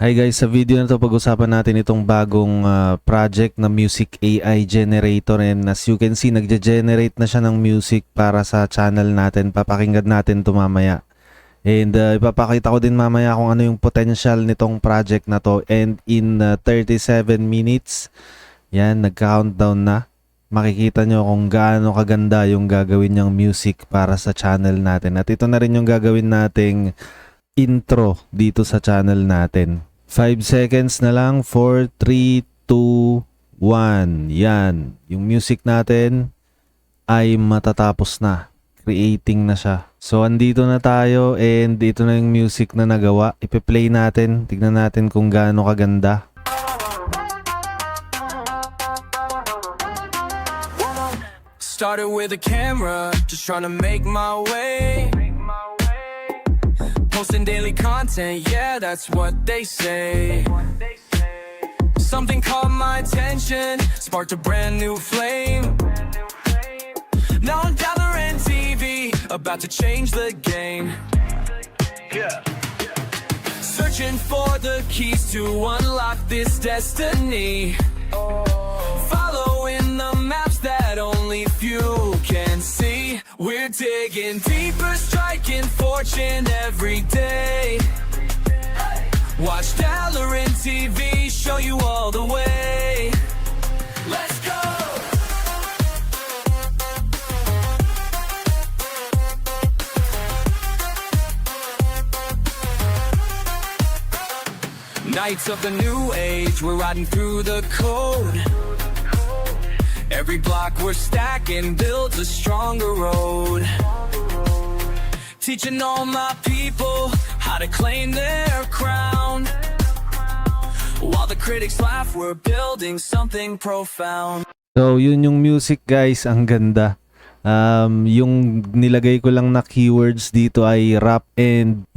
Hi guys, sa video na to pag-usapan natin itong bagong project na music AI generator, and as you can see nagge-generate na siya ng music para sa channel natin. Papakinggan natin ito mamaya. And ipapakita ko din mamaya kung ano yung potential nitong project na to, and in 37 minutes yan, nag-countdown na. Makikita nyo kung gaano kaganda yung gagawin niyang music para sa channel natin. At ito na rin yung gagawin nating intro dito sa channel natin. 5 seconds na lang. 4, 3, 2, 1. Yan. Yung music natin ay matatapos na. Creating na siya. So, andito na tayo and ito na yung music na nagawa. Ipe-play natin. Tignan natin kung gaano kaganda. Started with a camera, just trying to make my way. Posting daily content, yeah, that's what they say. Something caught my attention, sparked a brand new flame. Now I'm gathering TV, about to change the game. Yeah. Searching for the keys to unlock this destiny. Following the maps that only few can see. We're digging deeper, striking fortune every day. Watch Dalaran TV show you all the way. Let's go! Knights of the new age, we're riding through the code. Every block we're stacking builds a stronger road. Teaching all my people how to claim their crown. While the critics laugh, we're building something profound. So, yun yung music guys. Ang ganda. Yung nilagay ko lang na keywords dito ay rap and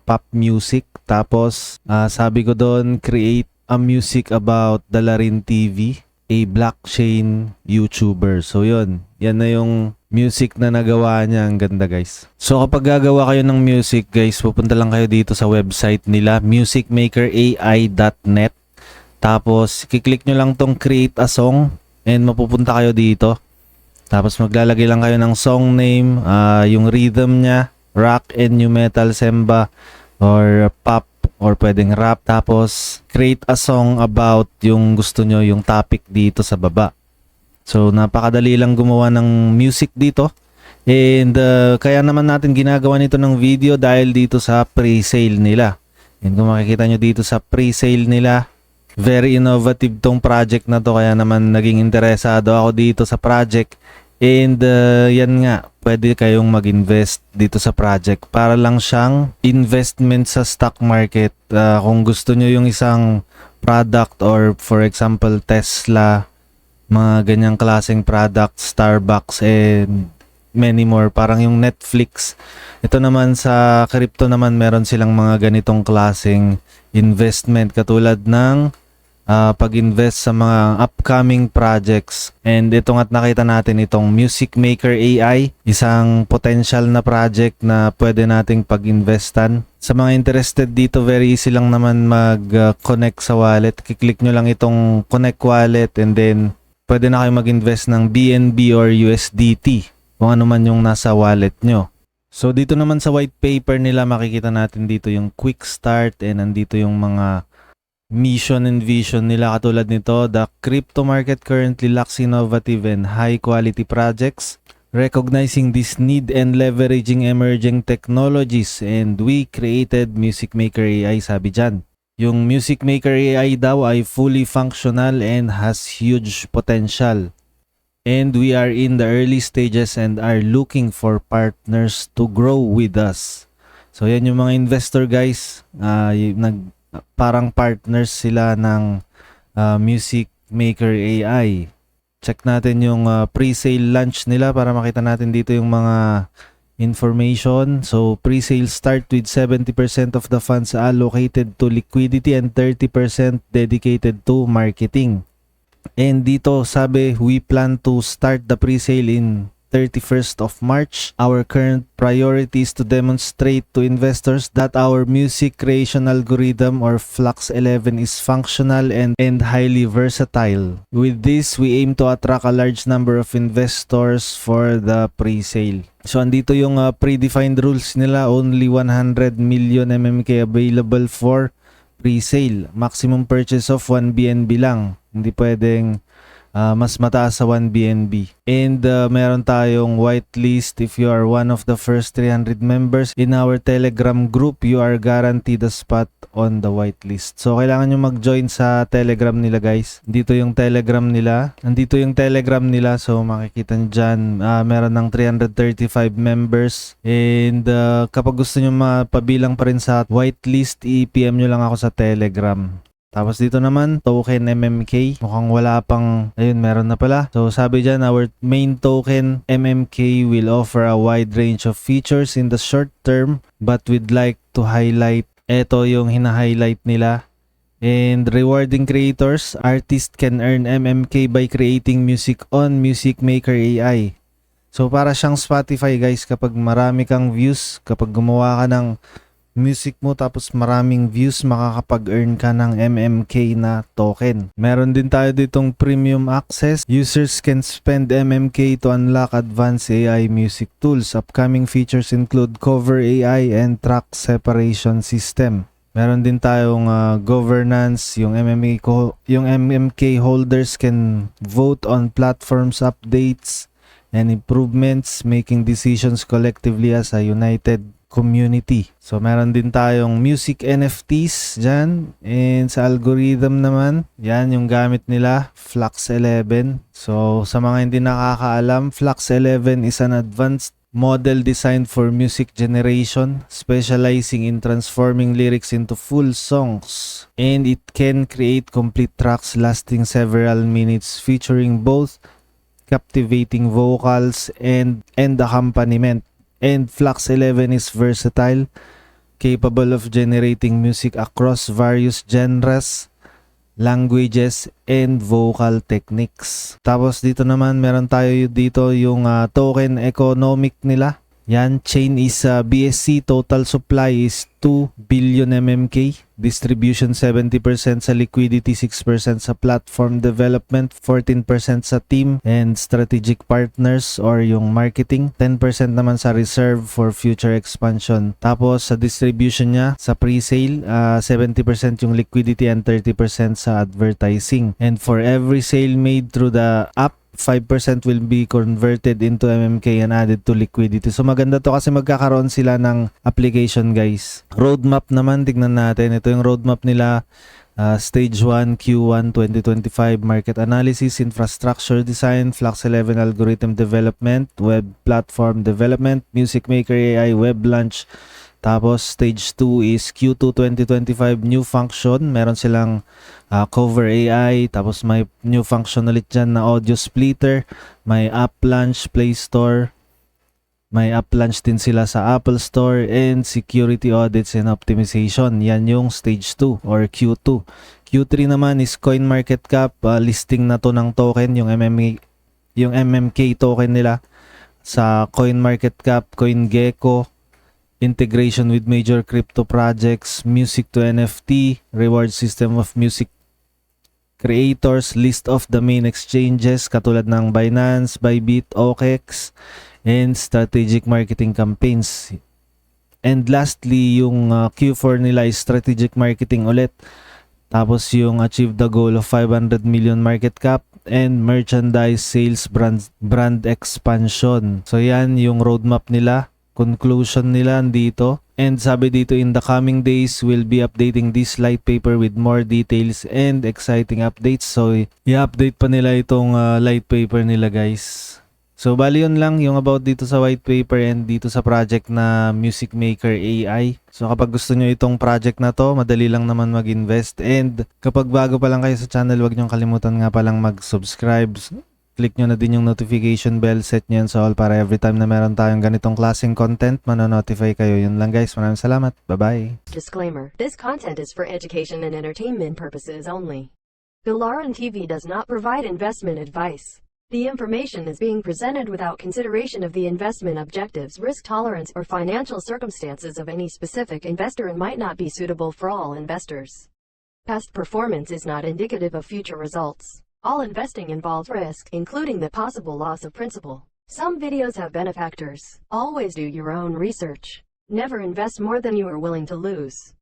pop music. Tapos sabi ko doon, create a music about Dalaran TV, a blockchain YouTuber. So yun, yan na yung music na nagawa niya. Ang ganda guys. So kapag gagawa kayo ng music guys, pupunta lang kayo dito sa website nila, musicmakerai.net. Tapos kiklik nyo lang tong create a song and mapupunta kayo dito. Tapos maglalagay lang kayo ng song name, yung rhythm niya, rock and new metal, semba, or pop, or pwedeng rap. Tapos create a song about yung gusto nyo, yung topic dito sa baba. So napakadali lang gumawa ng music dito. And kaya naman natin ginagawa nito ng video dahil dito sa pre-sale nila. And kung makikita nyo dito sa pre-sale nila, very innovative tong project na to, kaya naman naging interesado ako dito sa project. And yan nga, pwede kayong mag-invest dito sa project. Para lang siyang investment sa stock market. Kung gusto nyo yung isang product, or for example Tesla, mga ganyang klaseng product, Starbucks, and many more. Parang yung Netflix. Ito naman sa crypto naman, meron silang mga ganitong klaseng investment katulad ng pag-invest sa mga upcoming projects. And ito nga't nakita natin itong Music Maker AI, isang potential na project na pwede nating pag-investan. Sa mga interested dito, very easy lang naman mag-connect sa wallet. Kiklik nyo lang itong connect wallet and then pwede na kayo mag-invest ng BNB or USDT, kung ano man yung nasa wallet nyo. So dito naman sa white paper nila, makikita natin dito yung quick start, and nandito yung mga mission and vision nila katulad nito. The crypto market currently lacks innovative and high quality projects, recognizing this need and leveraging emerging technologies, and we created Music Maker AI, sabi dyan. Yung Music Maker AI daw ay fully functional and has huge potential, and we are in the early stages and are looking for partners to grow with us. So yan yung mga investor guys, parang partners sila ng Music Maker AI. Check natin yung pre-sale launch nila para makita natin dito yung mga information. So pre-sale start with 70% of the funds allocated to liquidity and 30% dedicated to marketing. And dito sabi, we plan to start the pre-sale in 31st of March. Our current priority is to demonstrate to investors that our music creation algorithm or Flux 11 is functional and highly versatile. With this, we aim to attract a large number of investors for the pre-sale. So andito yung predefined rules nila. Only 100 million MMK available for pre-sale. Maximum purchase of 1 BNB lang. Hindi pwedeng mas mataas sa 1 BNB. And meron tayong whitelist. If you are one of the first 300 members in our Telegram group, you are guaranteed a spot on the whitelist. So kailangan nyo mag-join sa Telegram nila guys. Dito yung Telegram nila. Nandito yung Telegram nila. So makikita nyo dyan. Meron ng 335 members. And kapag gusto nyo mapabilang pa rin sa whitelist, i-PM nyo lang ako sa Telegram. Tapos dito naman, token MMK. Mukhang wala pang, ayun, meron na pala. So sabi dyan, our main token MMK will offer a wide range of features in the short term, but we'd like to highlight, eto yung hina-highlight nila. And rewarding creators, artists can earn MMK by creating music on Music Maker AI. So para siyang Spotify guys, kapag marami kang views, kapag gumawa ka ng music mo tapos maraming views, makakapag-earn ka ng MMK na token. Meron din tayo ditong premium access. Users can spend MMK to unlock advanced AI music tools. Upcoming features include cover AI and track separation system. Meron din tayong governance. Yung MMK holders can vote on platforms updates and improvements, making decisions collectively as a united community. So meron din tayong music NFTs dyan. And sa algorithm naman, yan yung gamit nila, Flux 11. So sa mga hindi nakakaalam, Flux 11 is an advanced model designed for music generation, specializing in transforming lyrics into full songs. And it can create complete tracks lasting several minutes, featuring both captivating vocals and accompaniment. And Flux 11 is versatile, capable of generating music across various genres, languages, and vocal techniques. Tapos dito naman, meron tayo dito yung token economic nila. Yan, chain is BSC, total supply is 2 billion MMK, distribution 70% sa liquidity, 6% sa platform development, 14% sa team and strategic partners or yung marketing, 10% naman sa reserve for future expansion. Tapos sa distribution niya, sa pre-sale, 70% yung liquidity and 30% sa advertising. And for every sale made through the app, 5% will be converted into MMK and added to liquidity. So maganda to kasi magkakaroon sila ng application guys. Roadmap naman, tignan natin. Ito yung roadmap nila. Stage 1, Q1 2025, market analysis, infrastructure design, Flux 11 algorithm development, web platform development, Music Maker AI web launch. Tapos stage 2 is Q2 2025, new function. Meron silang cover AI. Tapos may new function ulit dyan na audio splitter. May app launch, Play Store. May app launch din sila sa Apple Store. And security audits and optimization. Yan yung stage 2 or Q2. Q3 naman is CoinMarketCap. Listing na to ng token, yung MMK token nila sa CoinMarketCap, CoinGecko. Integration with major crypto projects, music to NFT, reward system of music creators, list of the main exchanges katulad ng Binance, Bybit, OKX, and strategic marketing campaigns. And lastly, yung Q4 nila is strategic marketing ulit. Tapos yung achieve the goal of 500 million market cap and merchandise sales brand expansion. So yan yung roadmap nila. Conclusion nila dito. And sabi dito, in the coming days, we'll be updating this light paper with more details and exciting updates. So, i-update pa nila itong light paper nila guys. So, bali yun lang yung about dito sa white paper and dito sa project na Music Maker AI. So, kapag gusto nyo itong project na to, madali lang naman mag-invest. And kapag bago pa lang kayo sa channel, huwag nyo kalimutan nga palang mag-subscribe. Click nyo na din yung notification bell, set nyo yun sa all para every time na meron tayong ganitong klaseng content, manonotify kayo. Yun lang guys, maraming salamat. Bye-bye. Disclaimer. This content is for education and entertainment purposes only. Galaran TV does not provide investment advice. The information is being presented without consideration of the investment objectives, risk tolerance, or financial circumstances of any specific investor and might not be suitable for all investors. Past performance is not indicative of future results. All investing involves risk, including the possible loss of principal. Some videos have benefactors. Always do your own research. Never invest more than you are willing to lose.